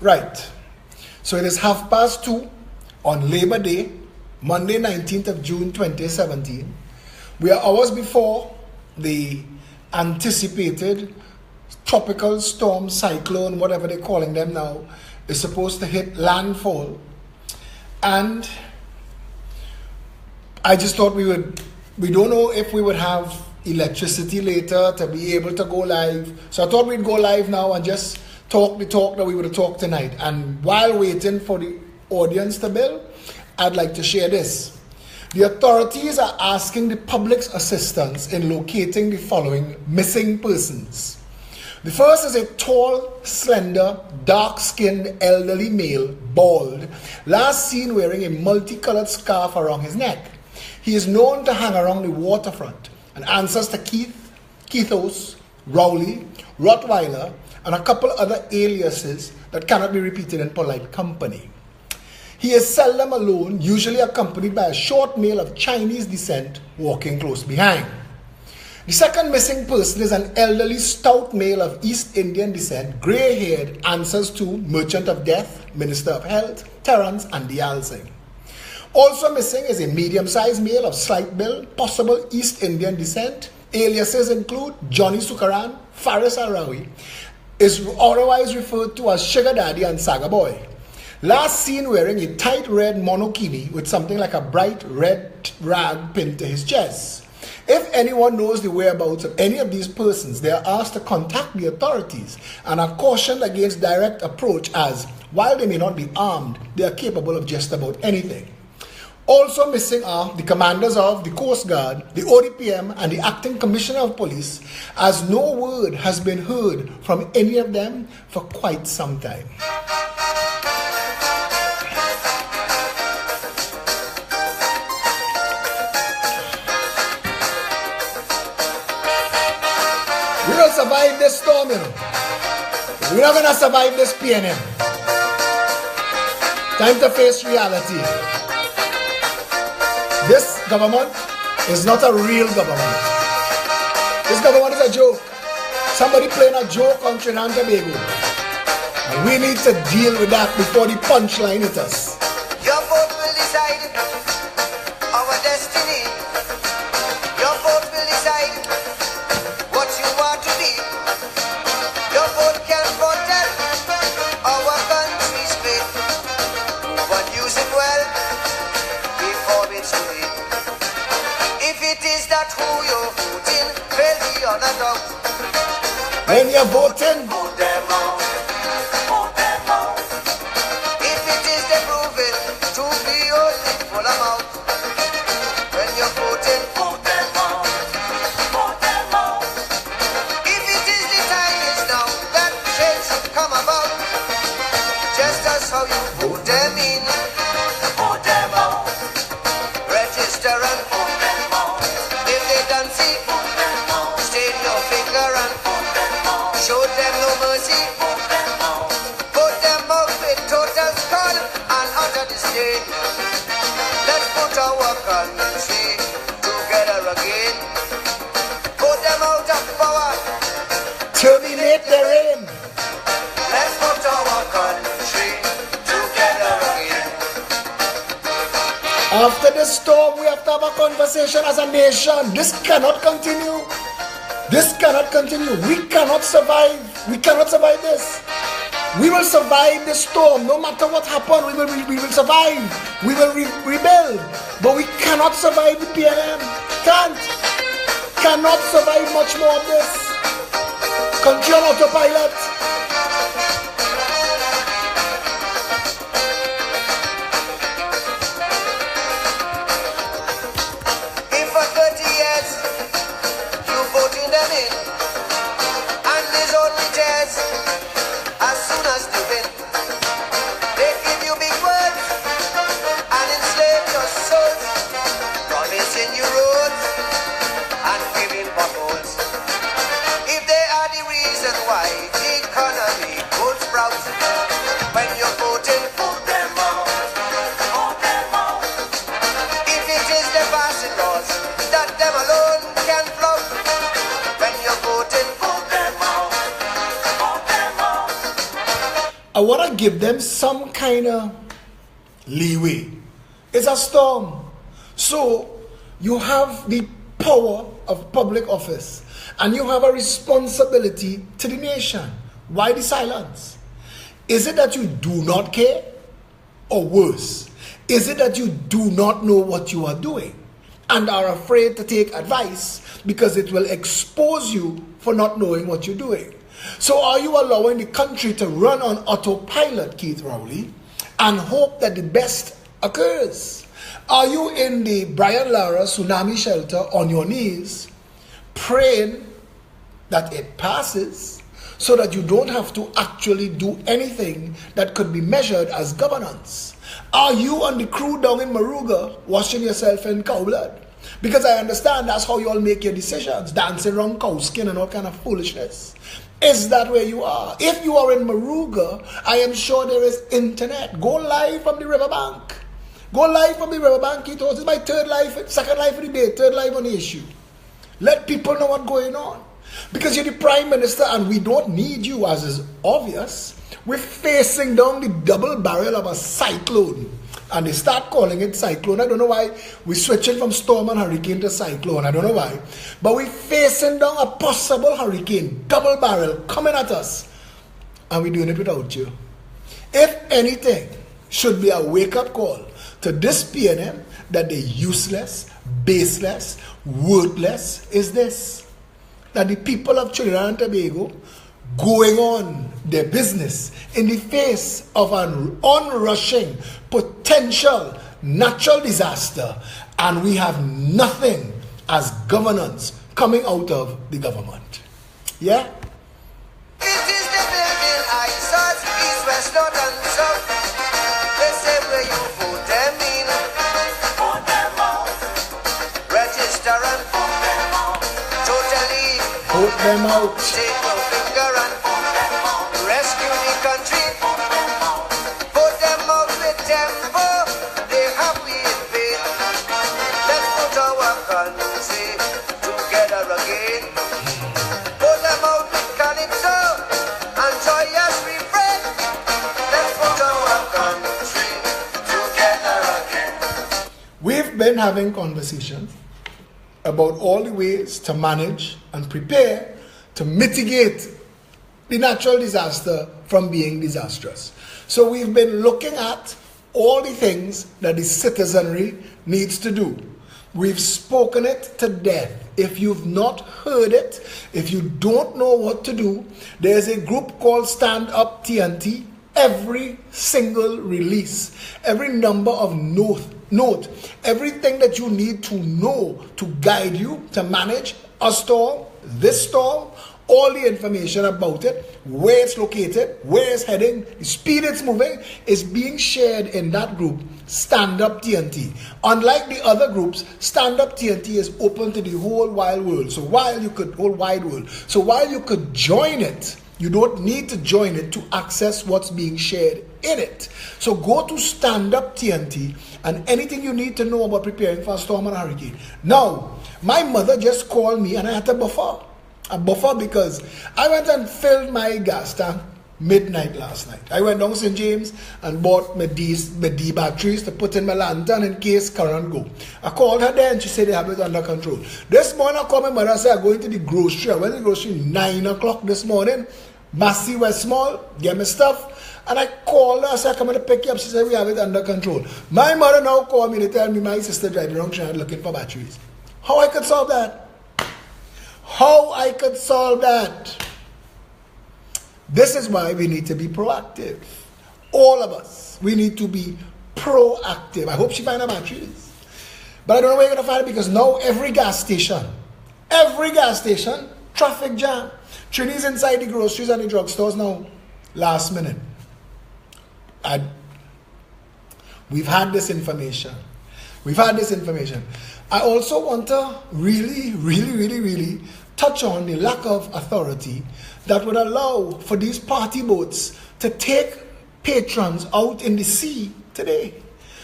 Right. So it is 2:30 on Labor Day, Monday 19th of June 2017. We are hours before the anticipated tropical storm, cyclone, whatever they're calling them now, is supposed to hit landfall. And I just thought we don't know if we would have electricity later to be able to go live. So I thought we'd go live now and just talk the talk that we would have talked tonight. And while waiting for the audience to build, I'd like to share this. The authorities are asking the public's assistance in locating the following missing persons. The first is a tall, slender, dark-skinned elderly male, bald, last seen wearing a multicolored scarf around his neck. He is known to hang around the waterfront and answers to Keith, Keithos, Rowley, Rottweiler, and a couple other aliases that cannot be repeated in polite company. He is seldom alone, usually accompanied by a short male of Chinese descent walking close behind. The second missing person is an elderly, stout male of East Indian descent, grey-haired, answers to Merchant of Death, Minister of Health, Terence and Dialsing. Also missing is a medium-sized male of slight build, possible East Indian descent. Aliases include Johnny Sukaran, Faris Arawi, is otherwise referred to as Sugar Daddy and Saga Boy. Last seen wearing a tight red monokini with something like a bright red rag pinned to his chest. If anyone knows the whereabouts of any of these persons, they are asked to contact the authorities and are cautioned against direct approach as, while they may not be armed, they are capable of just about anything. Also missing are the commanders of the Coast Guard, the ODPM, and the Acting Commissioner of Police, as no word has been heard from any of them for quite some time. We will survive this storm, you know. We're not going to survive this PNM. Time to face reality. This government is not a real government. This government is a joke. Somebody playing a joke on Trinidad and Tobago. And we need to deal with that before the punchline hits us. Your vote will decide our destiny. Your vote will decide what you want to be. Your vote can protect our country's fate. But use it well before it's too late. If it is that who you're voting, well, beyond a doubt. When you're voting, Vote them out. Vote them out. If it is they prove it to be only full amount. When you're voting, vote them out. Vote them out. If it is the time is now that change should come about. Just as how you vote them in, vote them out. Register and vote them out. If they don't see, vote them out. State your finger and vote them out. Show them no mercy, vote them out. Vote them out with total scorn and utter disdain. Let's put our country together again. Vote them out of power. terminate the reign. Let's put our country together again. After the storm, we have to have a conversation as a nation. This cannot continue. This cannot continue. We cannot survive. We cannot survive this. We will survive the storm. No matter what happens, we will survive. We will rebuild. But we cannot survive the PNM. Can't. Cannot survive much more of this. Country on autopilot. If for 30 years you voting them in, and there's only tears as soon as they win, they give you big words and enslave your souls, promising you roads and giving potholes. If they are the reason why the I want to give them some kind of leeway. It's a storm. So you have the power of public office and you have a responsibility to the nation. Why the silence? Is it that you do not care? Or worse, is it that you do not know what you are doing and are afraid to take advice because it will expose you for not knowing what you're doing? So are you allowing the country to run on autopilot, Keith Rowley, and hope that the best occurs? Are you in the Brian Lara tsunami shelter on your knees praying that it passes so that you don't have to actually do anything that could be measured as governance? Are you on the crew down in Maruga washing yourself in cow blood? Because I understand that's how you all make your decisions, dancing around cow skin and all kind of foolishness. Is that where you are? If you are in Maruga, I am sure there is internet. Go live from the riverbank. Go live from the riverbank. It was my third live, second live of the day, third live on the issue. Let people know what's going on. Because you're the Prime Minister and we don't need you, as is obvious. We're facing down the double barrel of a cyclone. And they start calling it cyclone. I don't know why we're switching from storm and hurricane to cyclone. I don't know why. But we're facing down a possible hurricane, double barrel, coming at us. And we're doing it without you. If anything, should be a wake-up call to this PNM that they're useless, baseless, worthless, is this. That the people of Trinidad and Tobago going on their business in the face of an onrushing potential natural disaster, and we have nothing as governance coming out of the government. Yeah? It is the building ISOS, east, west, north and south. They say where you vote them in, vote them out. Register and vote them out. Totally vote them out. Take your finger and vote them out. Rescue the country, vote them out. Vote them out with tempo. They have we in vain. Let's put our country together again. Vote them out with calypso and joyous refrain. Let's put our country together again. We've been having conversations about all the ways to manage and prepare to mitigate the natural disaster from being disastrous. So we've been looking at all the things that the citizenry needs to do. We've spoken it to death. If you've not heard it, if you don't know what to do, there's a group called Up TNT. Every single release, every number of note, everything that you need to know to guide you to manage a storm, this storm, all the information about it, where it's located, where it's heading, the speed it's moving, is being shared in that group, Up TNT. Unlike the other groups, Up TNT is open to the whole wide world. So while you could join it, you don't need to join it to access what's being shared in it. So go to Up TNT and anything you need to know about preparing for a storm and a hurricane. Now, my mother just called me and I had to buffer. A buffer because I went and filled my gas tank midnight last night. I went down St. James and bought my D batteries to put in my lantern in case current go. I called her there and she said they have it under control. This morning I called my mother and said I'm going to the grocery. I went to the grocery 9 o'clock this morning. Massey West Small, get my stuff. And I called her, I said, I'm coming to pick you up. She said, we have it under control. My mother now called me to tell me my sister driving around Trinidad looking for batteries. How I could solve that? How I could solve that? This is why we need to be proactive. All of us, we need to be proactive. I hope she finds her batteries. But I don't know where you're going to find it because now every gas station, traffic jam. Trini's inside the groceries and the drugstores now. Last minute. We've had this information. I also want to really touch on the lack of authority that would allow for these party boats to take patrons out in the sea today.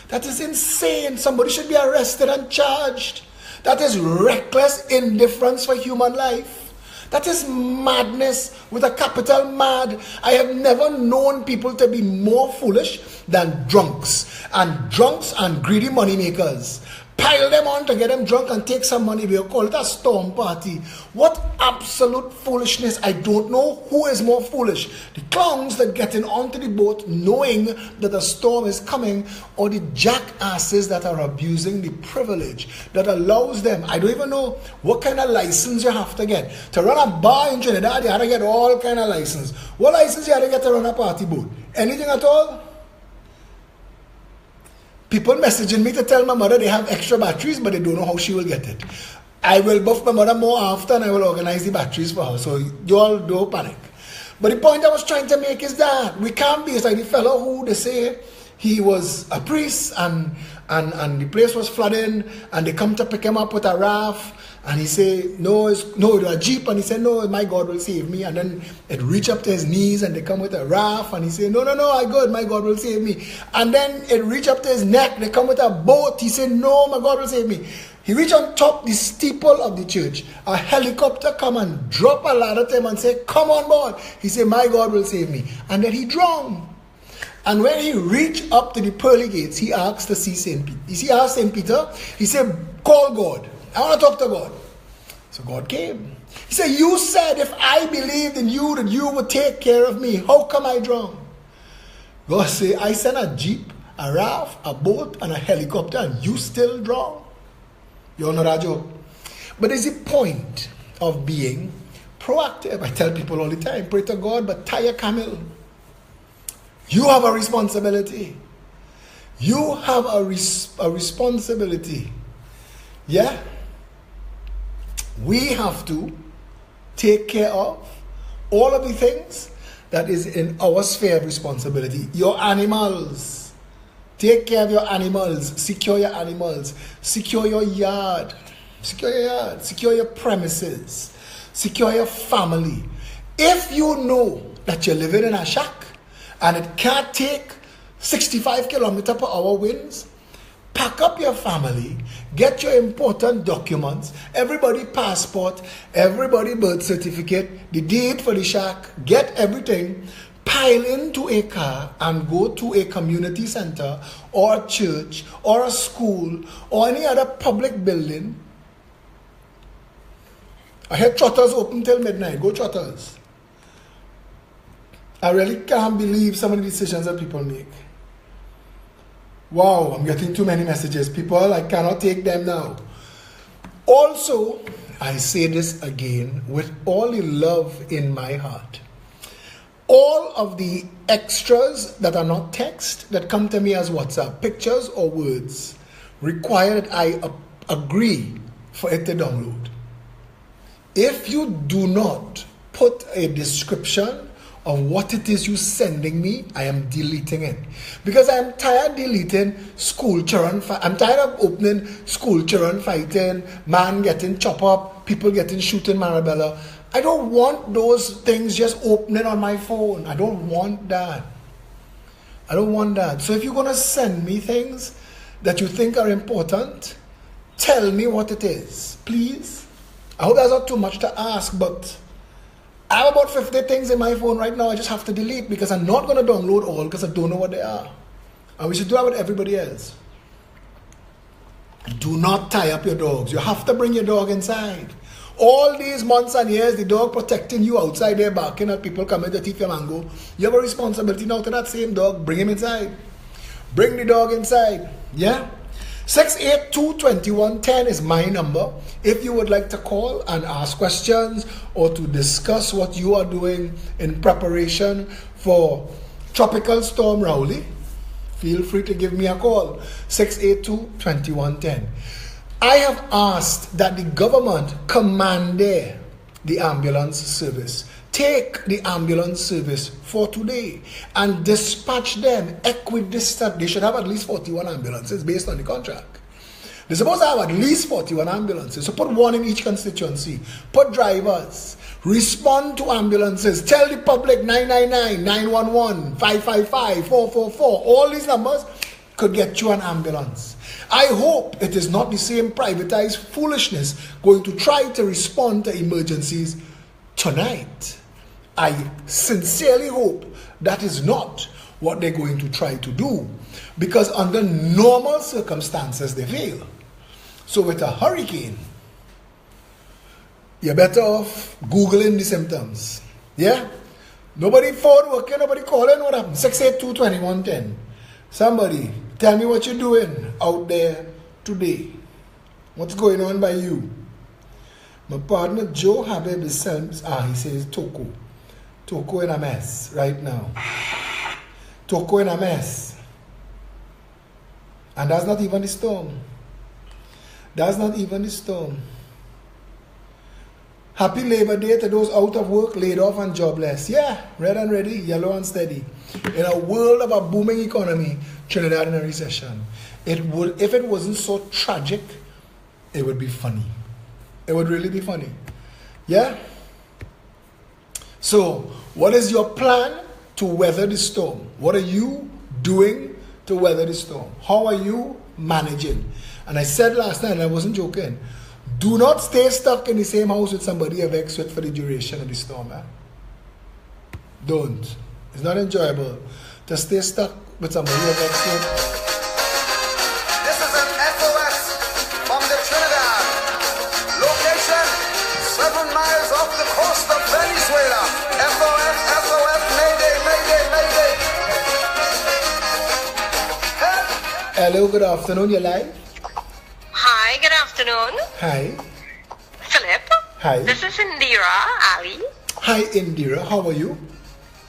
That is insane. Somebody should be arrested and charged. That is reckless indifference for human life. That is madness with a capital mad. I have never known people to be more foolish than drunks and greedy money makers. Pile them on to get them drunk and take some money. We'll call it a storm party. What absolute foolishness. I don't know who is more foolish. The clowns that get in onto the boat knowing that a storm is coming, or the jackasses that are abusing the privilege that allows them. I don't even know what kind of license you have to get. To run a bar in Trinidad, you have to get all kind of license. What license you have to get to run a party boat? Anything at all? People messaging me to tell my mother they have extra batteries, but they don't know how she will get it. I will buff my mother more often and I will organize the batteries for her. So you all don't panic. But the point I was trying to make is that we can't be like the fellow who they say he was a priest and the place was flooding and they come to pick him up with a raft. And he say, no, it was a jeep. And he said, no, my God will save me. And then it reach up to his knees and they come with a raft. And he say, no, I good, my God will save me. And then it reach up to his neck. They come with a boat. He said, no, my God will save me. He reach on top the steeple of the church. A helicopter come and drop a ladder to him and say, come on board. He said, my God will save me. And then he drowned. And when he reached up to the pearly gates, he asked to see St. Peter. He asked St. Peter, he said, call God. I want to talk to God. So God came. He said, you said if I believed in you that you would take care of me. How come I drown? God said, I sent a jeep, a raft, a boat, and a helicopter, and you still drown. You all know that joke? But it's the point of being proactive. I tell people all the time, pray to God, but tie a camel. You have a responsibility. You have a responsibility. Yeah? We have to take care of all of the things that is in our sphere of responsibility. Your animals. Take care of your animals. Secure your animals. Secure your yard. Secure your yard. Secure your premises. Secure your family. If you know that you're living in a shack and it can't take 65 km per hour winds, pack up your family, get your important documents, everybody passport, everybody birth certificate, the deed for the shack, get everything, pile into a car and go to a community center or a church or a school or any other public building. I heard Trotters open till midnight. Go Trotters. I really can't believe some of the decisions that people make. Wow, I'm getting too many messages. People, I cannot take them now. Also, I say this again with all the love in my heart. All of the extras that are not text, that come to me as WhatsApp, pictures or words, require that I agree for it to download. If you do not put a description of what it is you're sending me, I am deleting it. Because I'm tired of deleting school children. I'm tired of opening school children fighting, man getting chopped up, people getting shot in Marabella. I don't want those things just opening on my phone. I don't want that. I don't want that. So if you're going to send me things that you think are important, tell me what it is, please. I hope that's not too much to ask, but I have about 50 things in my phone right now I just have to delete because I'm not going to download all because I don't know what they are. And we should do that with everybody else. Do not tie up your dogs. You have to bring your dog inside. All these months and years, the dog protecting you outside there, barking at people coming to thief your mango. You have a responsibility now to that same dog. Bring him inside. Bring the dog inside. Yeah? 682-2110 is my number. If you would like to call and ask questions or to discuss what you are doing in preparation for Tropical Storm Rowley, feel free to give me a call. 682-2110. I have asked that the government commandeer the ambulance service. Take the ambulance service for today and dispatch them equidistant. They should have at least 41 ambulances based on the contract. They're supposed to have at least 41 ambulances. So put one in each constituency. Put drivers. Respond to ambulances. Tell the public 999, 911, 555, 444. All these numbers could get you an ambulance. I hope it is not the same privatized foolishness going to try to respond to emergencies tonight. I sincerely hope that is not what they're going to try to do, because under normal circumstances they fail. So with a hurricane, you're better off Googling the symptoms. Yeah? Nobody phone working, nobody calling. What happened? 682-2110. Somebody, tell me what you're doing out there today. What's going on by you? My partner Joe Habib is saying, he says Toko. Toko in a mess right now. Toko in a mess. And that's not even the storm. That's not even the storm. Happy Labor Day to those out of work, laid off and jobless. Yeah, red and ready, yellow and steady. In a world of a booming economy, Trinidad in a recession. It would, if it wasn't so tragic, it would be funny. It would really be funny. Yeah? So, what is your plan to weather the storm? What are you doing to weather the storm? How are you managing? And I said last night, and I wasn't joking, do not stay stuck in the same house with somebody you're vexed with for the duration of the storm. Don't. It's not enjoyable to stay stuck with somebody you're vexed with. This is an SOS from the Trinidad. Location 7 miles off the coast of Venezuela. SOS, SOS, Mayday, Mayday, Mayday. Hello, good afternoon, you're live. Hi, good afternoon. Hi. Philip. Hi. This is Indira Ali. Hi, Indira. How are you?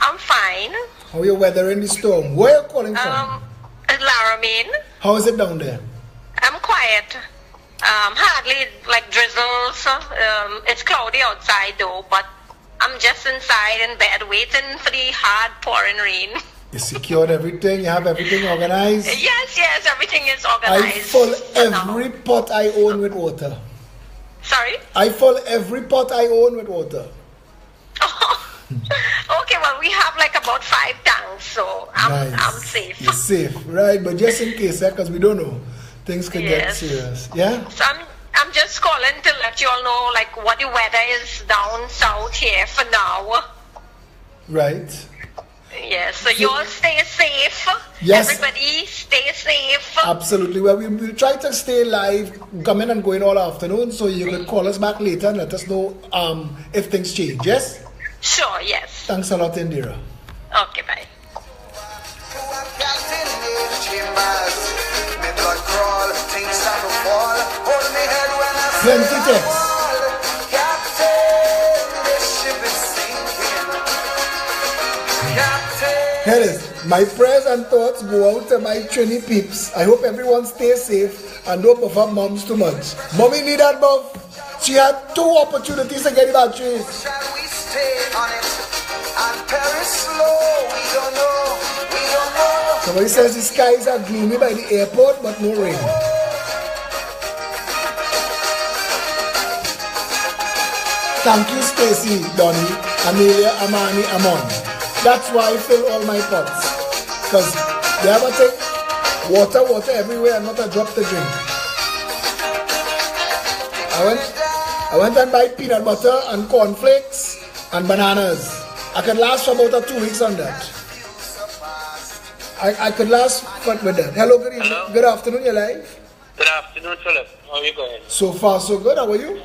I'm fine. How are you weathering the storm? Where are you calling from? Laramine. How is it down there? I'm quiet. Hardly like drizzles. It's cloudy outside though, but I'm just inside in bed waiting for the hard pouring rain. You secured everything? You have everything organized? Yes, everything is organized. I fill every pot I own with water. Sorry? I fill every pot I own with water. Okay, well, we have like about 5 tanks, so I'm safe. You're safe, right? But just in case, because we don't know, things could get serious. Yeah? So I'm just calling to let you all know like what the weather is down south here for now. Right. Yes, so you all stay safe. Yes. Everybody stay safe. Absolutely. Well, we'll try to stay live, coming and going all afternoon, so you can call us back later and let us know if things change. Yes? Sure, yes. Thanks a lot, Indira. Okay, bye. Plenty text. Here it is. My prayers and thoughts go out to my Trini peeps. I hope everyone stays safe and don't puff up moms too much. Mommy need that buff. She had 2 opportunities to get the batteries. Shall we stay on it and perish slow? We don't know. Somebody says the skies are gloomy by the airport, but no rain. Thank you, Stacy, Donnie, Amelia, Amani, Amon. That's why I fill all my pots. Because they ever take water everywhere and not a drop to drink. I went and buy peanut butter and cornflakes and bananas. I could last for about 2 weeks on that. I could last with that. Hello, good evening. Hello. Good afternoon, you're live. Good afternoon, Philip. How are you going? So far, so good. How are you?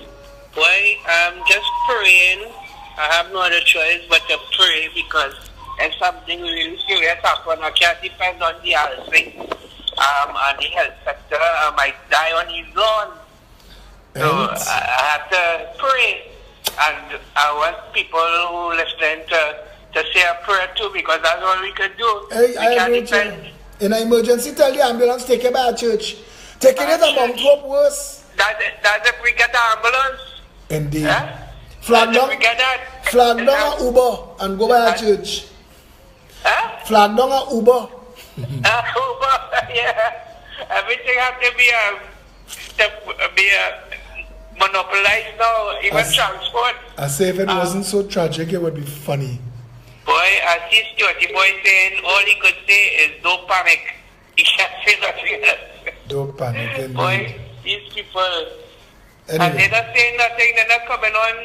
Why, I'm just praying. I have no other choice but to pray because if something really serious happens, I can't depend on the housing and the health sector. I might die on his own. So I have to pray. And I want people who listen to say a prayer too because that's all we can do. Hey, we I can't agree. depend. In an emergency, tell the ambulance, take it by a church. Taking it among hope worse. That's if we get the ambulance. Indeed. Huh? Flag down, We get that. flag down a Uber and go by a church. Huh? Flag down a Uber. Yeah. Everything has to be monopolized now, even transport. I say if it wasn't so tragic, it would be funny. Boy, I see Stuarty boy saying all he could say is don't panic. He can't say nothing else. Don't panic. Indeed. Boy, these people, And they're not saying nothing. They're not coming on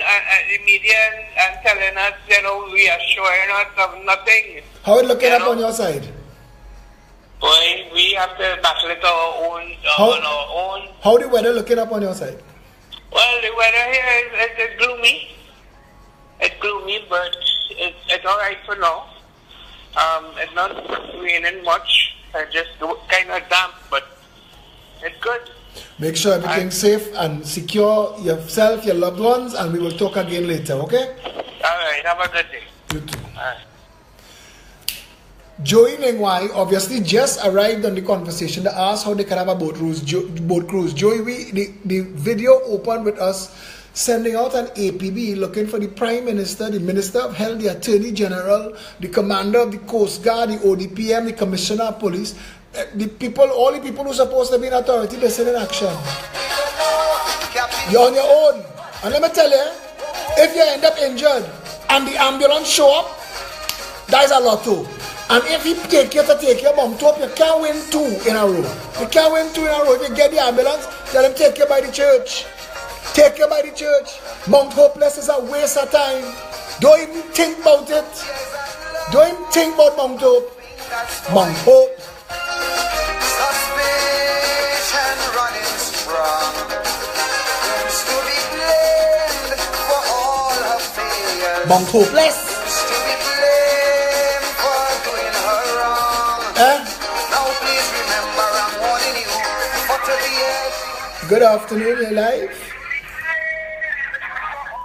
the media and telling us, reassuring us of nothing. How it looking up on your side? Boy, we have to battle it on our own. How the weather looking up on your side? Well, the weather here is gloomy. It's gloomy, but it's all right for now. It's not raining much. It's just kind of damp, but it's good. Make sure everything's safe and secure yourself, your loved ones, and we will talk again later, okay? All right, have a good day. You too. All right. Joey Nengwai obviously just arrived on the conversation to ask how they can have a boat cruise. Joey, the video opened with us sending out an APB looking for the Prime Minister, the Minister of Health, the Attorney General, the Commander of the Coast Guard, the ODPM, the Commissioner of Police, all the people who are supposed to be in authority, they're still in action. You're on your own. And let me tell you, if you end up injured and the ambulance show up, that is a lot too. And if he take you to take your mom top, you can't win 2 in a row. You can't win 2 in a row. If you get the ambulance, tell them take you by the church. Take you by the church. Mount Hopeless is a waste of time. Don't even think about it. Don't even think about Mount Hope. Mount Hope. Suspicion running strong. Who's to be blamed for all her failures? Mount Hopeless. Who's to be blamed for doing her wrong? Now please remember I'm warning you. But to the end. Good afternoon, you're live.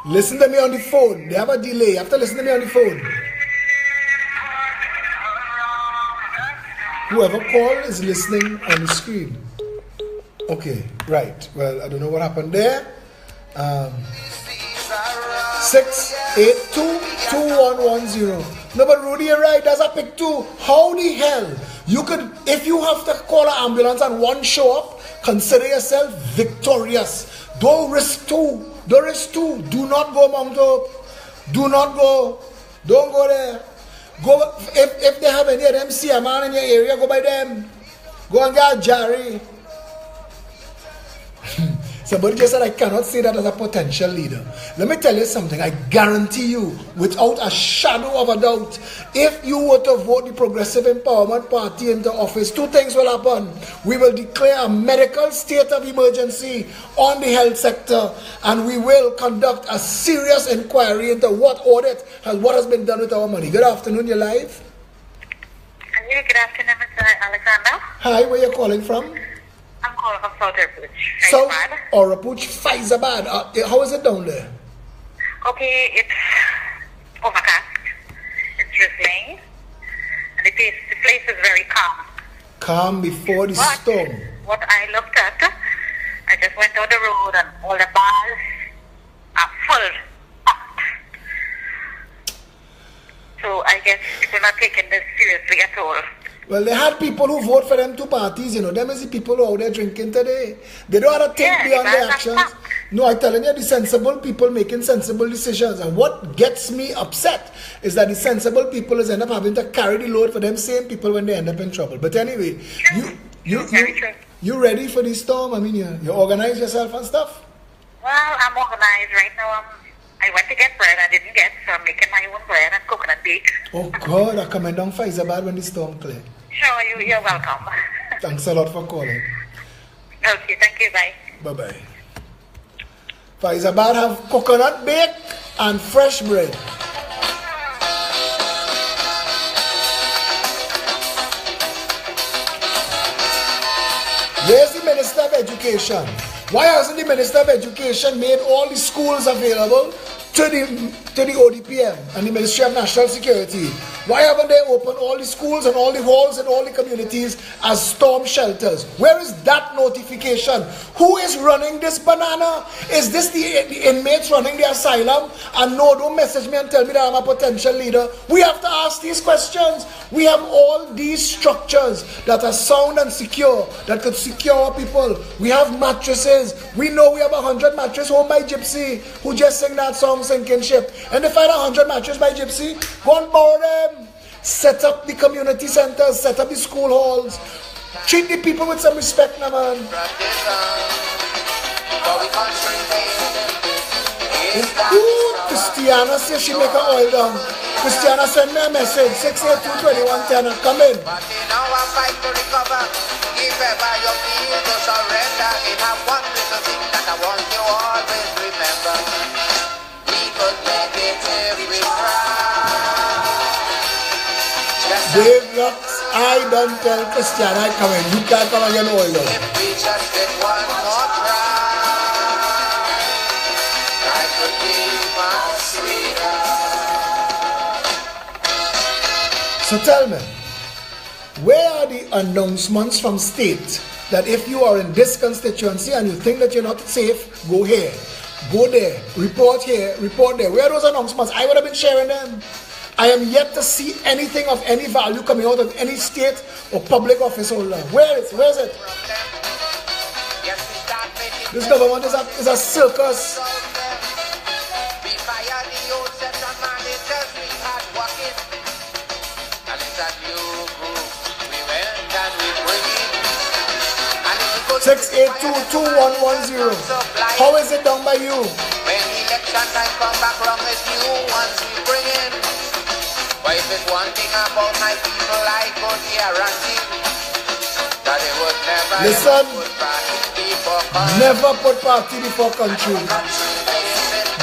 Listen to me on the phone. They have a delay. You have to listen to me on the phone. Whoever called is listening on the screen. Okay, right. Well, I don't know what happened there. 682-2110. No, but Rudy, you're right. That's a pick 2. How the hell you could, if you have to call an ambulance and one show up, consider yourself victorious. Don't risk 2. Don't risk 2. Do not go Mount Hope. Do not go. Don't go there. Go if they have any of them CMR in your area, go by them. Go and get Jerry. Somebody just said I cannot say that as a potential leader. Let me tell you something. I guarantee you, without a shadow of a doubt, if you were to vote the Progressive Empowerment Party into office, 2 things will happen. We will declare a medical state of emergency on the health sector, and we will conduct a serious inquiry into what has been done with our money. Good afternoon, you're live. Good afternoon, Mr. Alexander. Hi, where you calling from? I'm calling from South Orapooch. South Orapooch, Faizabad. How is it down there? Okay, it's overcast. It's drizzling. And the place is very calm. Calm before the storm. What I looked at, I just went down the road and all the bars are full. So I guess people are not taking this seriously at all. Well, they had people who vote for them 2 parties, Them is the people who are out there drinking today. They don't have to think beyond their actions. No, I'm telling you, the sensible people making sensible decisions. And what gets me upset is that the sensible people end up having to carry the load for them same people when they end up in trouble. But anyway, you ready for the storm? I mean, you organize yourself and stuff? Well, I'm organized right now. I went to get bread, I didn't get, so I'm making my own bread and coconut bake. Oh God, I come down Faizabad when the storm clear. Sure, you're welcome. Thanks a lot for calling. Okay, thank you, bye. Bye-bye. Faizabad have coconut bake and fresh bread. Where's the Minister of Education? Why hasn't the Minister of Education made all the schools available to the ODPM and the Ministry of National Security? Why haven't they opened all the schools and all the halls and all the communities as storm shelters? Where is that notification? Who is running this banana? Is this the inmates running the asylum? And no, don't message me and tell me that I'm a potential leader. We have to ask these questions. We have all these structures that are sound and secure, that could secure our people. We have mattresses. We know we have 100 mattresses home by Gypsy, who just sang that song, Sinking Ship. And if I had 100 mattresses by Gypsy, go and borrow them. Set up the community centers, set up the school halls. Treat the people with some respect, man. the country made. Ooh, Christiana says she make her oil down. Christiana send me a message, 682-2110, come in. But in our fight to recover, if ever you feel to surrender, it have one little thing that I want you always remember. We could make it if we try. Dave Lux, I don't tell Christiana I come in. You can't come and get oil down. If we just did one more try, life would be much sweeter. So tell me, where are the announcements from state that if you are in this constituency and you think that you're not safe, go here, go there, report here, report there? Where are those announcements? I would have been sharing them. I am yet to see anything of any value coming out of any state or public office holder. Where is it? This government is a circus. We fire the old set on managers, we had walking. And it's a new group, we went and we bring it. And if we go to 682-2110. How is it done by you? when election time come back wrong, it's new ones we bring in. But if it's one thing about my people, I could guarantee that it would never Listen. ever put party before country. Never put party before country.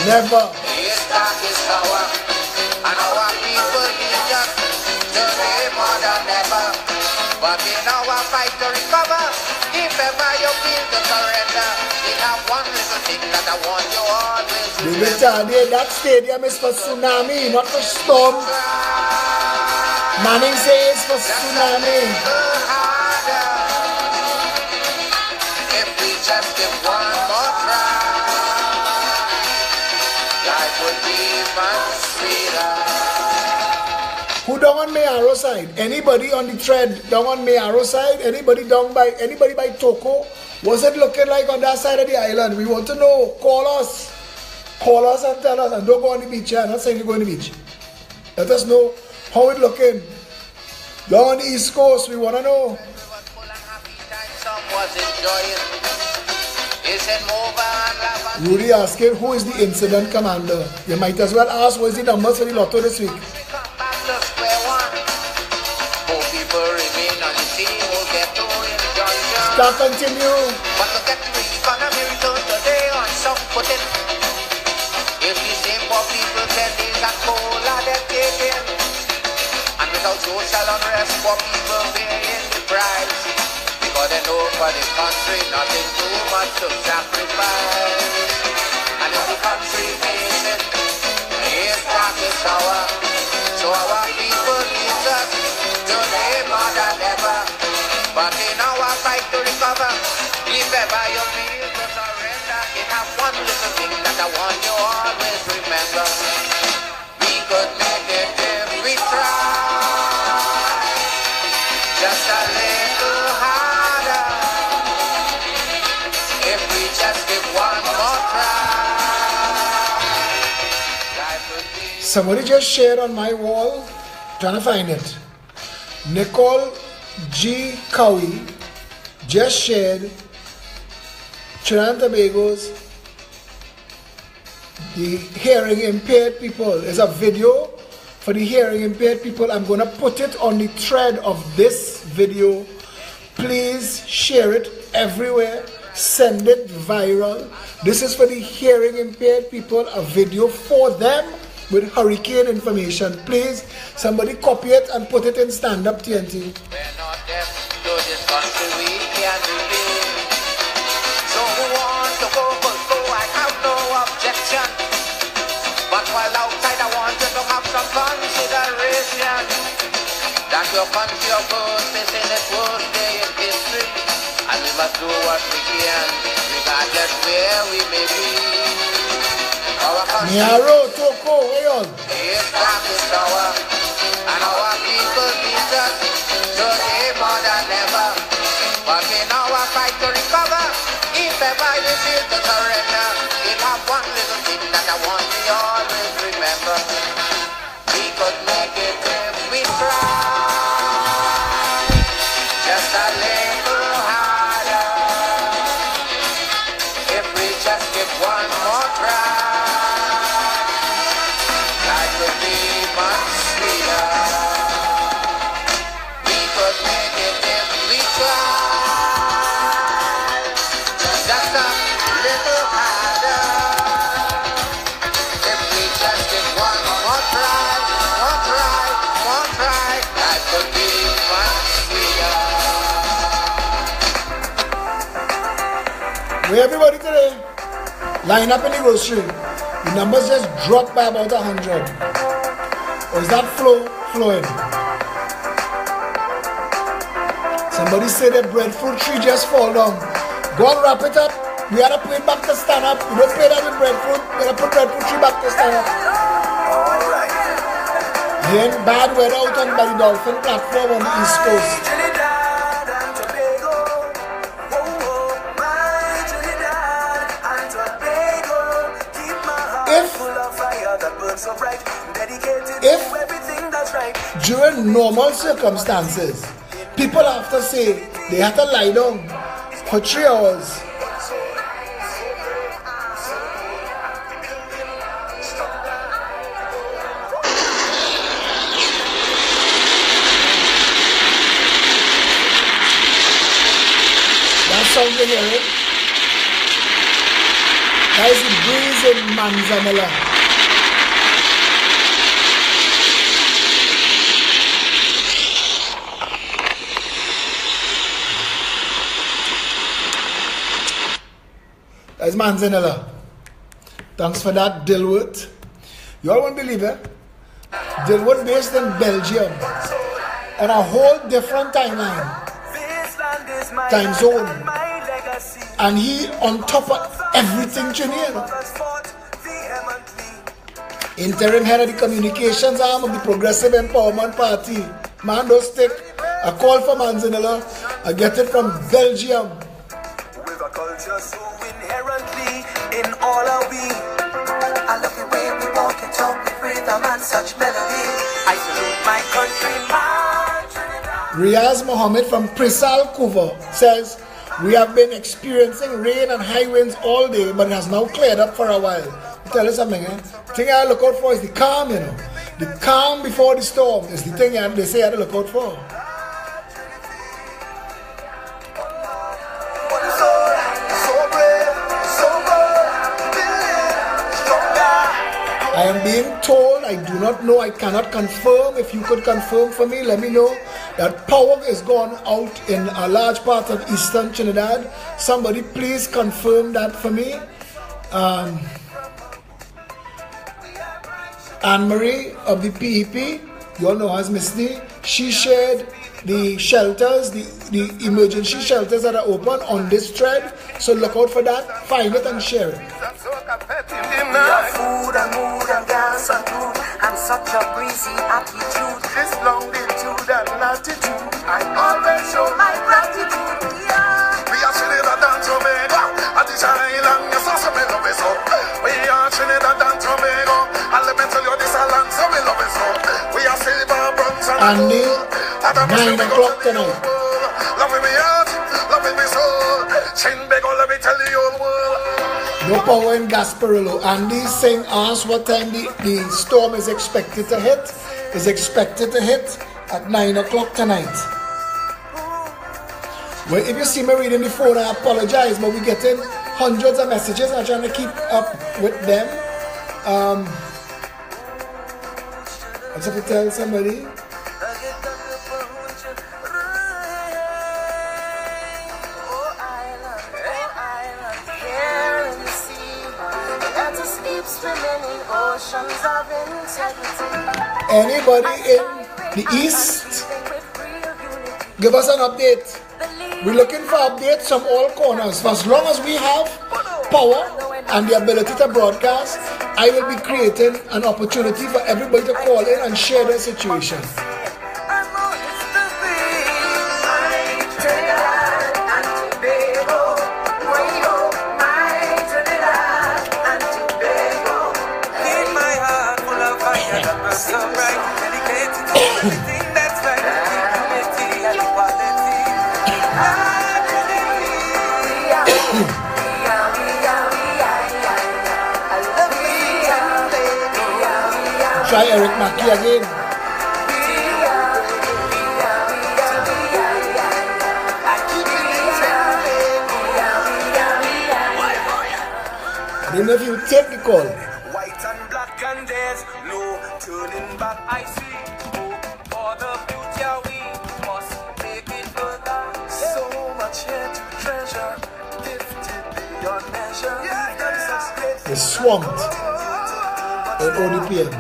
Never. It's dark, it's sour, and our people need us today more than ever. But in our fight to recover, if ever you feel to surrender, we have one little thing that I want you always to David Tardy, that stadium is for tsunami, not for storm. Manning says for tsunami. harder. If we just give one more try, life would be much sweeter. Who down on Mayaro side? Anybody on the tread down on Mayaro side? Anybody by Toko? What's it looking like on that side of the island? We want to know. Call us. Call us and tell us. And don't go on the beach. I'm not saying you go on the beach. Let us know how it looking. Down on the East Coast, we want to know. Was full and happy time, some was enjoying. He said move and laugh and Rudy asking who is the incident commander. You might as well ask what is the numbers for the lotto this week. we come back to square one. More people remain on the scene, will get to enjoy them. Start continue. But look at the economy return today on some footing. If the same poor people said there's a cola they're taking, and without social unrest, poor people paying the price. Because they know for the country nothing too much to sacrifice. And if the country makes it, it's dark, it's sour. So our people need us today more than ever. But in our fight to recover, if ever you feel to surrender, it have one little thing that I want you always remember. We could make it if we try, just a little harder. If we just give one more try, life would be. Somebody just shared on my wall, trying to find it. Nicole G. Cowie just shared Trinidad and Tobago's the hearing impaired people. There's a video for the hearing impaired people. I'm going to put it on the thread of this video. Please share it everywhere. Send it viral. This is for the hearing impaired people, a video for them with hurricane information. Please, somebody copy it and put it in stand-up TNT. We're not deaf to this country, we can reveal. So who wants to go, I have no objection. But while outside I want you to have some consideration. That your country of course is in its worst day in history. And we must do what we can, regardless where we may be. Our country Miaro, Toko, where on? is dark, is sour, and our people need us today more than ever. But in our fight to recover, if ever you feel to surrender, we have one little thing that I want you always remember. We could make it if we try, just a little harder. If we just Where everybody today? Line up in the grocery. The numbers just dropped by about 100. Or is that flowing? Somebody say the breadfruit tree just fall down. Go and wrap it up. We had to put it back to stand up. We don't pay that with breadfruit. We had to put breadfruit tree back to stand up. Alright. Then bad weather out on by the Dolphin platform on the East Coast. Trinidad and Tobago. My Trinidad and Tobago. Keep my heart full of fire that burns so bright. Dedicated to everything that's right. During normal circumstances, people have to say they have to lie down for 3 hours. That sound you hear it? That is the breeze in Manzanilla. That's Manzanilla. Thanks for that, Dilwood. You all won't believe it. Dilwood based in Belgium on a whole different timeline, time zone, and he on top of everything Chilean. Interim head of the communications arm of the Progressive Empowerment Party. Man, don't stick a call for Manzanilla. I get it from Belgium. With a culture so inherently in all our being. I love the way we walk and talk with rhythm and such melody. I salute my country, Riaz Mohammed from Prisal Kuva says, we have been experiencing rain and high winds all day, but it has now cleared up for a while. I'll tell you something, the thing I look out for is the calm, you know. The calm before the storm is the thing they say I have to look out for. I am being told, I do not know, I cannot confirm. If you could confirm for me, let me know that power is gone out in a large part of eastern Trinidad. Somebody please confirm that for me. Anne-Marie of the PEP, you all know her as Miss D, she shared the shelters, the emergency shelters that are open on this thread. So look out for that, find it and share it. We have food and mood and gas and food and such a breezy attitude. This longitude and latitude, I always show my gratitude. Yeah. We are Trinidad and Tobago, at this island, you saw some love it so. We are Trinidad and Tobago, and let me tell you this island, so we love it so. We are silver, bronze and gold. 9 o'clock tonight. Love me heart, love me soul. Chinbego, let me tell you all world. No power in Gasparillo. Andy saying, ask what time the storm is expected to hit. Is expected to hit at 9 o'clock tonight. Well, if you see me reading the phone, I apologize, but we're getting hundreds of messages. I'm trying to keep up with them. I just have to tell somebody. Anybody in the east, give us an update. We're looking for updates from all corners. For as long as we have power and the ability to broadcast, I will be creating an opportunity for everybody to call in and share their situation. Try Eric Mackey again. I don't know if you take the call. White and black and there's no turning back. I see hope for the future. We must make it further. So much here to treasure. Gifted swamped in ODPM.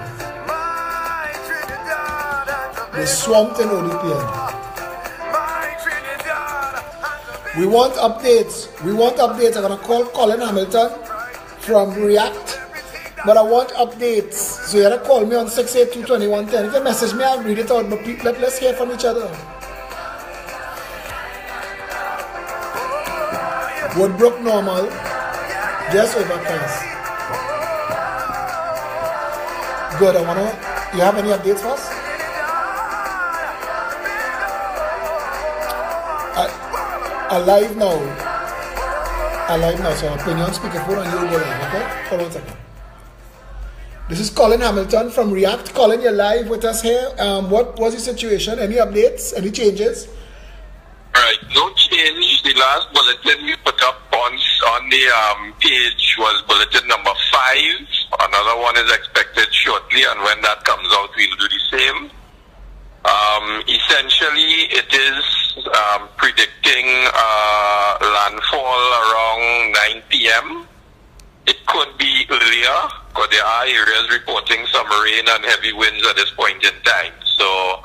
They're swamped in ODPM. We want updates. I'm going to call Colin Hamilton from React. But I want updates. So you have to call me on 682-2110. If you message me, I'll read it out. But let's hear from each other. Woodbrook normal. Just overcast. Good. You have any updates for us? Alive now. So I'll put you on speakerphone and you'll go live, okay? Hold on a second. This is Colin Hamilton from React. Colin, you're live with us here. What was the situation? Any updates? Any changes? Alright, no change. The last bulletin we put up on the page was bulletin number 5. Another one is expected shortly, and when that comes out, we'll do the same. Essentially, it is predicting landfall around 9 p.m. It could be earlier, because there are areas reporting some rain and heavy winds at this point in time. So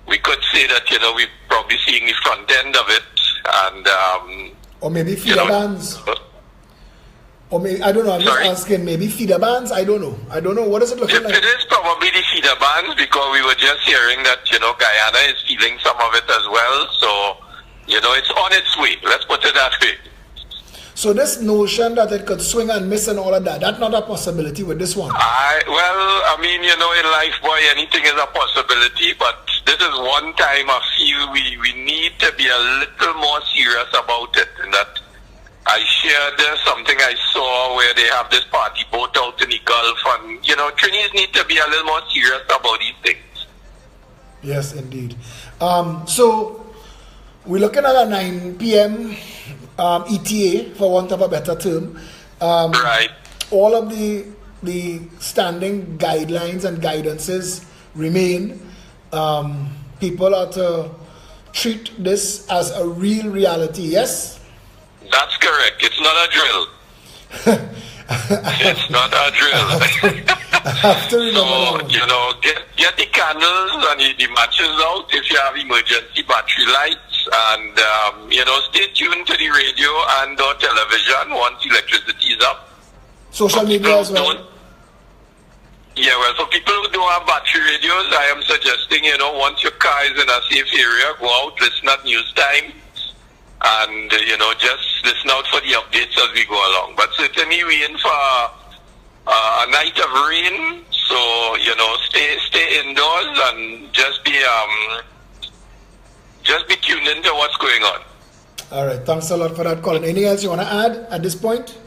we could say that, we're probably seeing the front end of it, and or maybe feeder bands. Or maybe, I don't know, I'm just asking, maybe feeder bands? I don't know. What is it looking like? It is probably the feeder bands, because we were just hearing that, Guyana is feeling some of it as well. So, it's on its way. Let's put it that way. So this notion that it could swing and miss and all of that, that's not a possibility with this one? In life, boy, anything is a possibility, but this is one time I feel we need to be a little more serious about it. And that I shared something I saw where they have this party boat out in the Gulf, and, Trinis need to be a little more serious about these things. Yes, indeed. So we're looking at a 9 p.m. ETA, for want of a better term. Right. All of the standing guidelines and guidances remain. People are to treat this as a real reality, yes? That's correct. It's not a drill. It's not a drill. I have to remember get the candles and the matches out if you have emergency battery lights, and stay tuned to the radio and or television once electricity is up. Social media as well. Yeah, well, for people who don't have battery radios, I am suggesting, once your car is in a safe area, go out, listen at news time, and just listen out for the updates as we go along. But certainly we're in for a night of rain, so stay indoors and just be tuned into what's going on. All right, thanks a lot for that, Colin. Anything else you want to add at this point?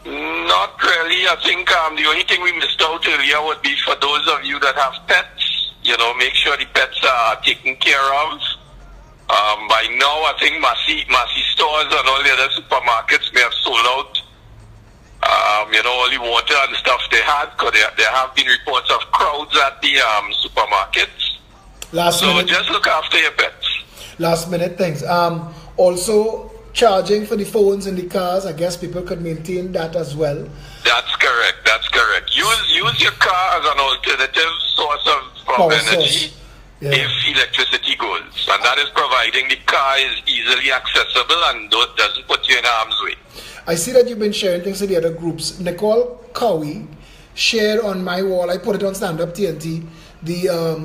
Not really. I think the only thing we missed out earlier would be for those of you that have pets. Make sure the pets are taken care of. By now, I think Massy stores and all the other supermarkets may have sold out. All the water and stuff they had, because there have been reports of crowds at the supermarkets. Just look after your pets. Last minute things. Also, charging for the phones in the cars, I guess people could maintain that as well. That's correct. Use your car as an alternative source of energy. Yeah. If electricity goes, and that is providing the car is easily accessible and doesn't put you in harm's way. I see that you've been sharing things to the other groups. Nicole Cowie shared on my wall, I put it on Stand Up TNT,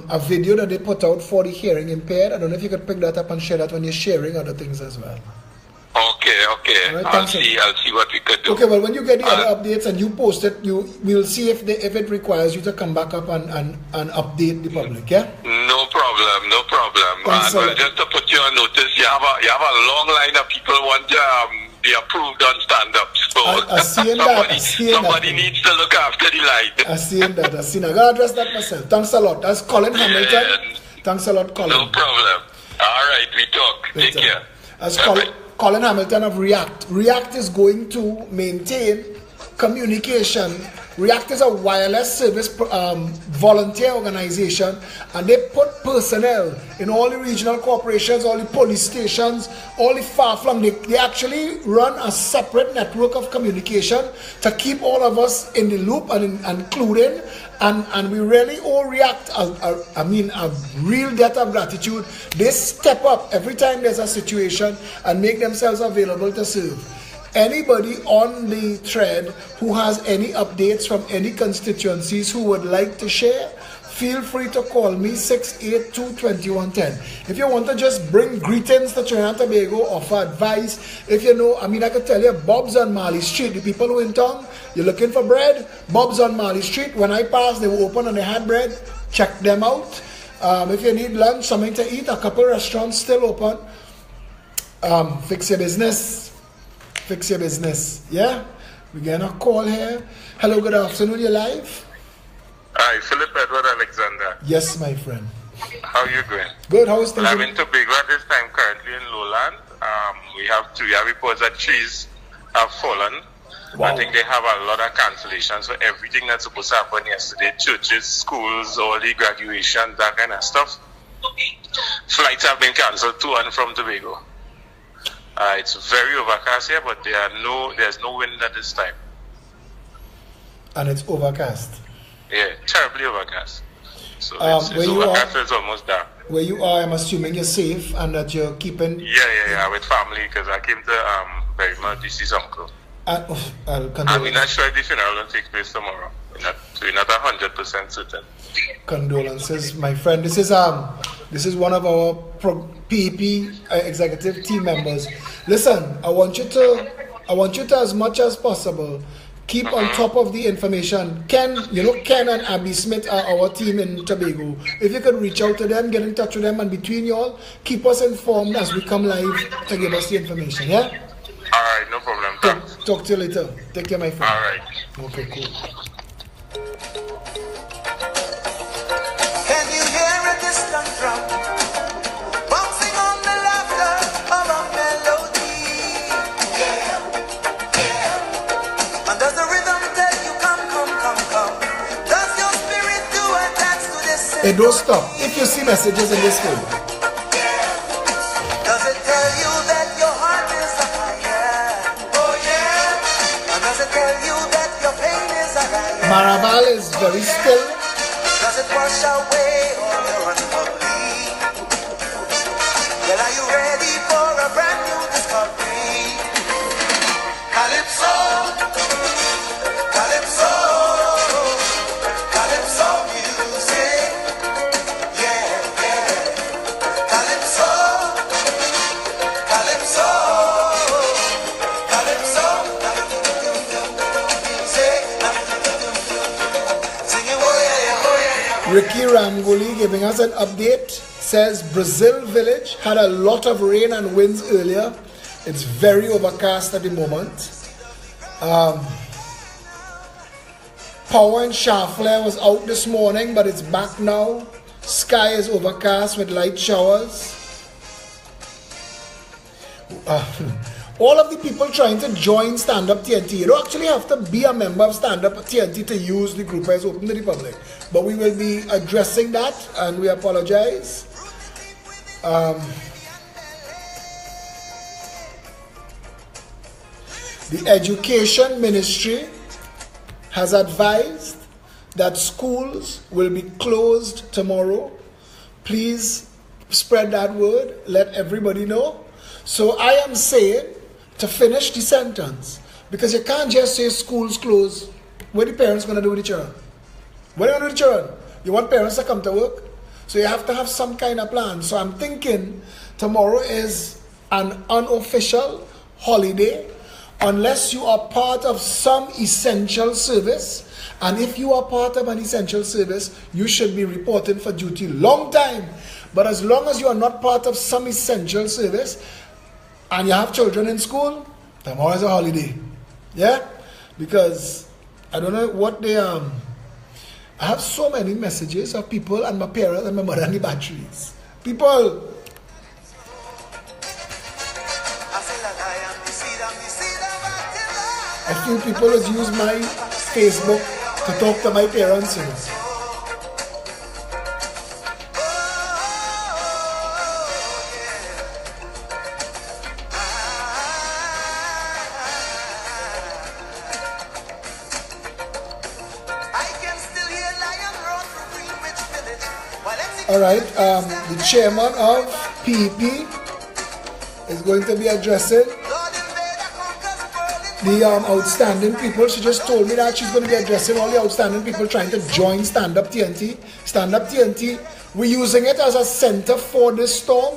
a video that they put out for the hearing impaired. I don't know if you could pick that up and share that when you're sharing other things as well. Okay. Right, I'll see what we could do. Okay, well, when you get the other updates and you post it, we'll see if it requires you to come back up and update the public, yeah? No problem. Thanks And just to put you on notice, you have a long line of people want to be approved on stand-up. So somebody needs to look after the line. I see that. I gotta address that myself. Thanks a lot. That's Colin Hamilton. Thanks a lot, Colin. No problem. All right, we talk. Take care. That's Colin Hamilton of React. React is going to maintain Communication. React is a wireless service volunteer organization, and they put personnel in all the regional corporations, all the police stations, all the far-flung. They actually run a separate network of communication to keep all of us in the loop and including. And we really all react, a real debt of gratitude. They step up every time there's a situation and make themselves available to serve. Anybody on the thread who has any updates from any constituencies who would like to share, feel free to call me 682-2110. If you want to just bring greetings to Trinidad and Tobago, offer advice, if you know, I could tell you, Bob's on Marley Street, the people who in town, you're looking for bread, Bob's on Marley Street. When I passed, they were open and they had bread. Check them out. If you need lunch, something to eat, a couple restaurants still open. Fix your business. Fix your business. Yeah? We're getting a call here. Hello, good afternoon. You're live? Hi, Philip Edward Alexander. Yes, my friend. How are you going? Good. How is things? I'm in Tobago at this time, currently in Lowland. We have reports that trees have fallen. Wow. I think they have a lot of cancellations for everything that's supposed to happen yesterday. Churches, schools, all the graduations, that kind of stuff. Flights have been cancelled to and from Tobago. It's very overcast here, but there's no wind at this time. And it's overcast? Yeah, terribly overcast. So it's overcast, it's almost dark. Where you are, I'm assuming you're safe and that you're keeping... Yeah, with family, because I came to bury my deceased uncle. I'm not sure if the funeral will take place tomorrow. We're not 100% certain. Condolences, my friend. This is one of our PEP executive team members. Listen, I want you to as much as possible keep on top of the information. Ken and Abby Smith are our team in Tobago. If you could reach out to them, get in touch with them, and between y'all, keep us informed as we come live to give us the information. Yeah. All right, no problem. Thanks. Talk to you later. Take care, my friend. All right. Okay, cool. Can you hear a distant drum bouncing on the laughter of a melody? Yeah. And does the rhythm tell you come? Does your spirit do a dance to this? Hey, don't stop. If you see messages in this phone. Does it tell you that your heart is higher? Oh yeah. And does it tell you that your pain is higher? Maraval is very still. Does it wash away all your unholy? Well, are you ready for a brand new discovery? Calypso, Calypso, Calypso music. Yeah. Calypso, Calypso, Calypso music. Singing, oh yeah. Ricky Rangoli giving us an update. Says Brazil Village had a lot of rain and winds earlier. It's very overcast at the moment. Power in Shafler was out this morning, but it's back now. Sky is overcast with light showers. All of the people trying to join Stand Up TNT, you don't actually have to be a member of Stand Up TNT to use the group as open to the public. But we will be addressing that, and we apologize. The Education Ministry has advised that schools will be closed tomorrow. Please spread that word. Let everybody know. So I am saying to finish the sentence, because you can't just say schools close. What are the parents going to do with the children? What are you going to do with the children? You want parents to come to work? So you have to have some kind of plan. So I'm thinking tomorrow is an unofficial holiday unless you are part of some essential service. And if you are part of an essential service, you should be reporting for duty long time. But as long as you are not part of some essential service and you have children in school, tomorrow is a holiday. Yeah? Because I don't know what they I have so many messages of people and my parents and my mother and the batteries. People. I few people has used my Facebook to talk to my parents, you know. All right, the chairman of PEP is going to be addressing the outstanding people. She just told me that she's going to be addressing all the outstanding people trying to join Stand Up TNT. Stand Up TNT, we're using it as a center for this storm.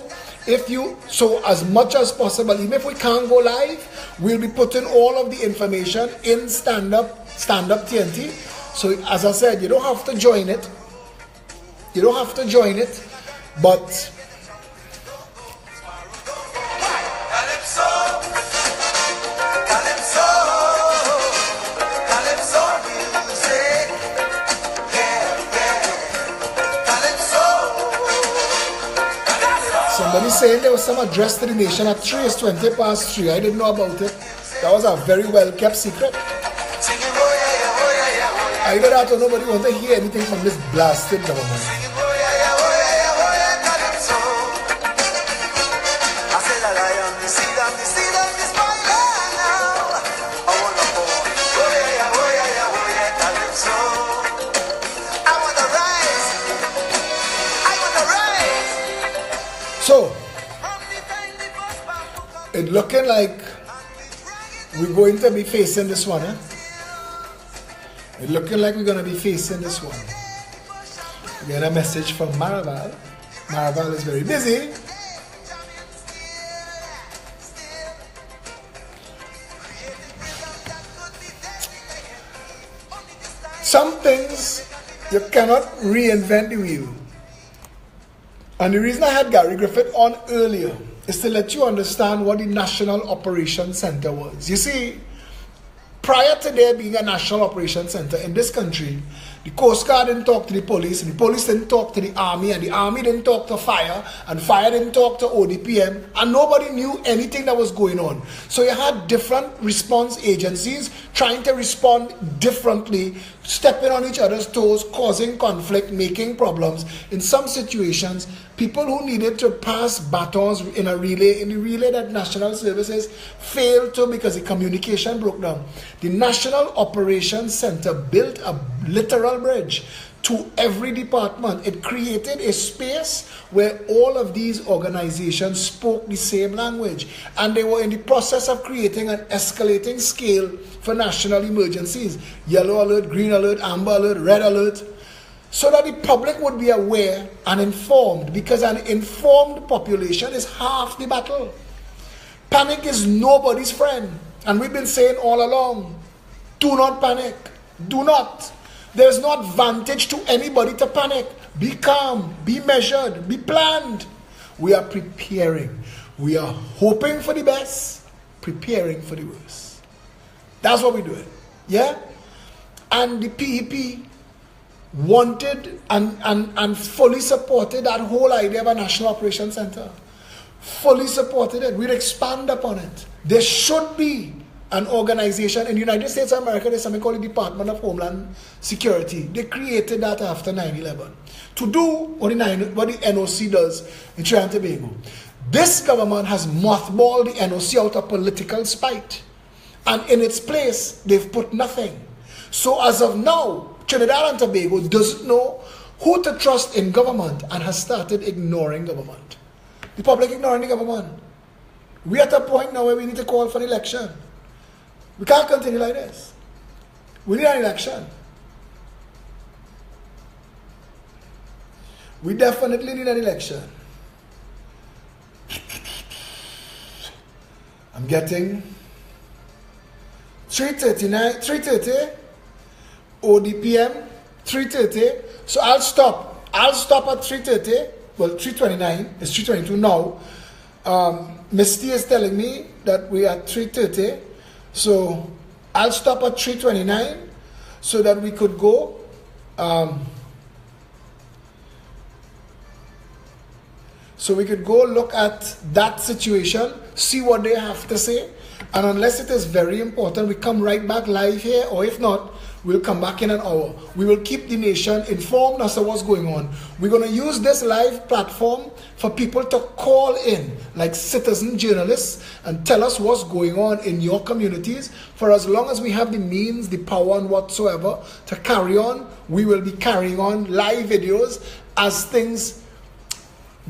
So as much as possible, even if we can't go live, we'll be putting all of the information in Stand Up TNT. So as I said, you don't have to join it. You don't have to join it, but somebody saying there was some address to the nation at 3. It's 20 past 3. I didn't know about it. That was a very well kept secret. Either that or nobody wants to hear anything from this blasted government. So, it's looking like we're going to be facing this one, eh? It's looking like we're going to be facing this one. We get a message from Maraval. Maraval is very busy. Some things you cannot reinvent the wheel. And the reason I had Gary Griffith on earlier is to let you understand what the National Operations Center was. You see, prior to there being a National Operations Center in this country, the Coast Guard didn't talk to the police, and the police didn't talk to the army, and the army didn't talk to fire, and fire didn't talk to ODPM, and nobody knew anything that was going on. So you had different response agencies trying to respond differently, stepping on each other's toes, causing conflict, making problems. In some situations, people who needed to pass batons in the relay that National Services failed to because the communication broke down. The National Operations Center built a literal bridge to every department. It created a space where all of these organizations spoke the same language, and they were in the process of creating an escalating scale for national emergencies: yellow alert, green alert, amber alert, red alert, so that the public would be aware and informed, because an informed population is half the battle. Panic is nobody's friend, and we've been saying all along, do not panic. Do not. There's no advantage to anybody to panic. Be calm, be measured, be planned. We are preparing. We are hoping for the best, preparing for the worst. That's what we're doing. Yeah? And the PEP wanted and fully supported that whole idea of a National Operations Center. Fully supported it. We'd expand upon it. There should be an organization in the United States of America. There's something called the Department of Homeland Security. They created that after 9/11 to do what the NOC does in Trinidad and Tobago. This government has mothballed the NOC out of political spite, and in its place they've put nothing. So as of now, Trinidad and Tobago doesn't know who to trust in government and has started ignoring government. The public ignoring the government. We're at a point now where we need to call for an election. We can't continue like this. We need an election. We definitely need an election. I'm getting 3:30 ODPM, 3:30. So I'll stop at 3:30. Well, 3:29. It's 3:22 now. Misty is telling me that we are 3:30. So I'll stop at 3:29 so that we could go. So we could go look at that situation, see what they have to say, And unless it is very important, we come right back live here, or if not, we'll come back in an hour. We will keep the nation informed as to what's going on. We're going to use this live platform for people to call in, like citizen journalists, and tell us what's going on in your communities. For as long as we have the means, the power, and whatsoever to carry on, we will be carrying on live videos as things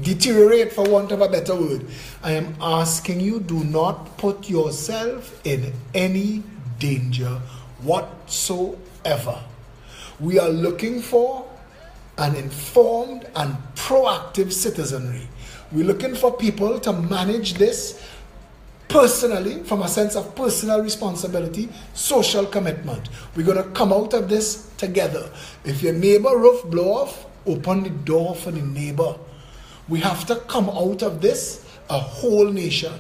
deteriorate, for want of a better word. I am asking you, do not put yourself in any danger whatsoever. We are looking for an informed and proactive citizenry. We're looking for people to manage this personally, from a sense of personal responsibility, social commitment. We're going to come out of this together. If your neighbor roof blow off, open the door for the neighbor. We have to come out of this a whole nation.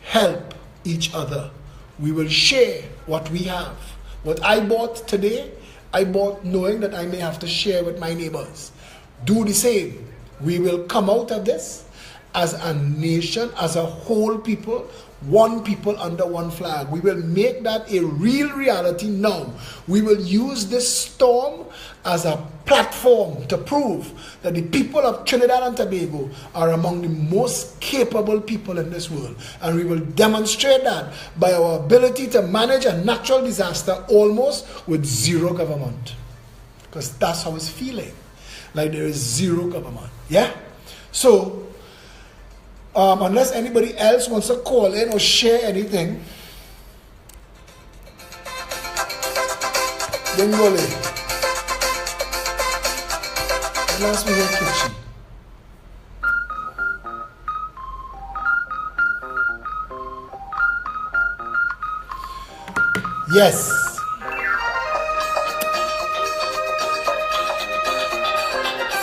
Help each other. We will share what we have. What I bought today, I bought knowing that I may have to share with my neighbors. Do the same. We will come out of this as a nation, as a whole people, one people under one flag. We will make that a real reality now. We will use this storm as a platform to prove that the people of Trinidad and Tobago are among the most capable people in this world. And we will demonstrate that by our ability to manage a natural disaster almost with zero government. Because that's how it's feeling. Like there is zero government. Yeah? So, unless anybody else wants to call in or share anything, Dingole. Last week kitchen. Yes.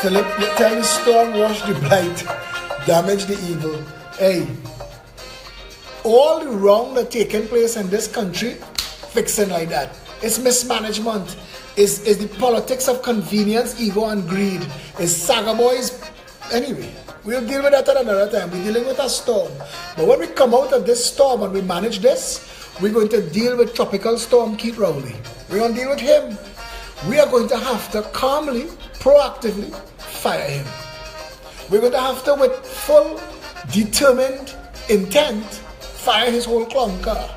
Philip, you tell the storm wash the blight, damage the evil. Hey, all the wrong that taking place in this country, fixing like that. It's mismanagement. Is the politics of convenience, ego, and greed. Is Saga Boys. Anyway, we'll deal with that at another time. We're dealing with a storm. But when we come out of this storm and we manage this, we're going to deal with Tropical Storm Keith Rowley. We're going to deal with him. We are going to have to calmly, proactively fire him. We're going to have to, with full, determined intent, fire his whole clunker.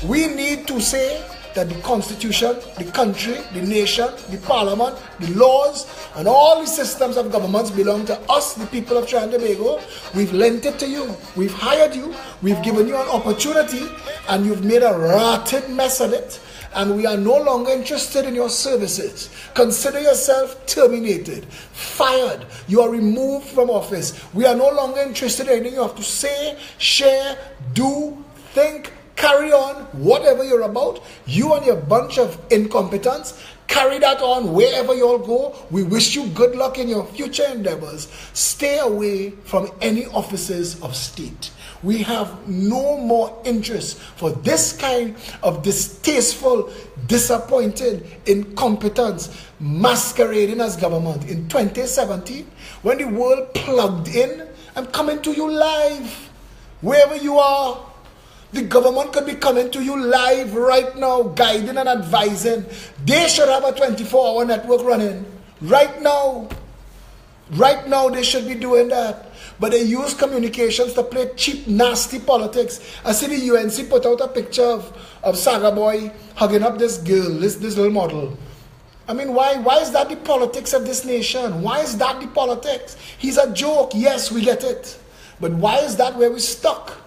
We need to say that the Constitution, the country, the nation, the parliament, the laws, and all the systems of governments belong to us, the people of Trinidad and Tobago. We've lent it to you. We've hired you. We've given you an opportunity, and you've made a rotten mess of it. And we are no longer interested in your services. Consider yourself terminated, fired. You are removed from office. We are no longer interested in anything you have to say, share, do, think, carry on, whatever you're about. You and your bunch of incompetents, carry that on wherever you all go. We wish you good luck in your future endeavors. Stay away from any offices of state. We have no more interest for this kind of distasteful, disappointed incompetence masquerading as government. In 2017, when the world plugged in, I'm coming to you live. Wherever you are, the government could be coming to you live right now, guiding and advising. They should have a 24-hour network running. Right now. Right now, they should be doing that. But they use communications to play cheap, nasty politics. I see the UNC put out a picture of Saga Boy hugging up this girl, this little model. I mean, why is that the politics of this nation? Why is that the politics? He's a joke. Yes, we get it. But why is that where we're stuck?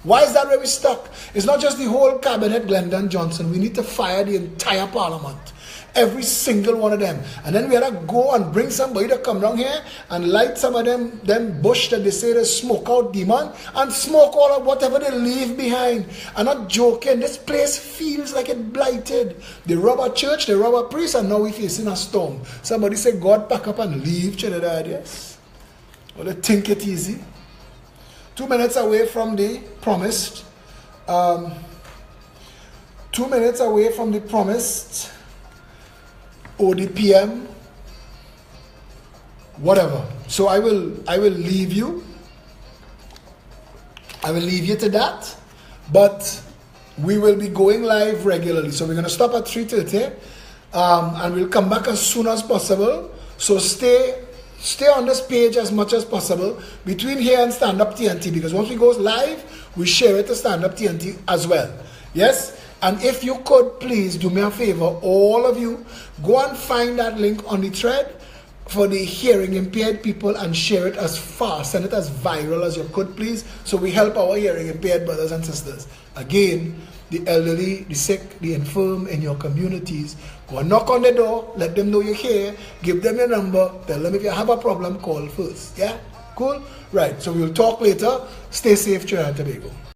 Why is that where we're stuck? It's not just the whole cabinet, Glendon Johnson. We need to fire the entire parliament. Every single one of them. And then we had to go and bring somebody to come down here and light some of them bush that they say they smoke out demon and smoke all of whatever they leave behind. I'm not joking. This place feels like it blighted. They rob a church, they rob a priest, and now we're facing a storm. Somebody say, God, pack up and leave Trinidad, yes? Well, they think it easy. 2 minutes away from the promised. 2 minutes away from the promised ODPM, whatever. So I will leave you. I will leave you to that. But We will be going live regularly. So we're going to stop at 3:30 and we'll come back as soon as possible. So stay on this page as much as possible between here and Stand Up TNT, because once we go live, we share it to Stand Up TNT as well. Yes? And if you could please do me a favor, all of you, go and find that link on the thread for the hearing impaired people and share it as fast, send it as viral as you could, please, so we help our hearing impaired brothers and sisters. Again, the elderly, the sick, the infirm in your communities, go and knock on the door, let them know you're here, give them your number, tell them if you have a problem, call first. Yeah? Cool? Right, so we'll talk later. Stay safe, Trinidad and Tobago.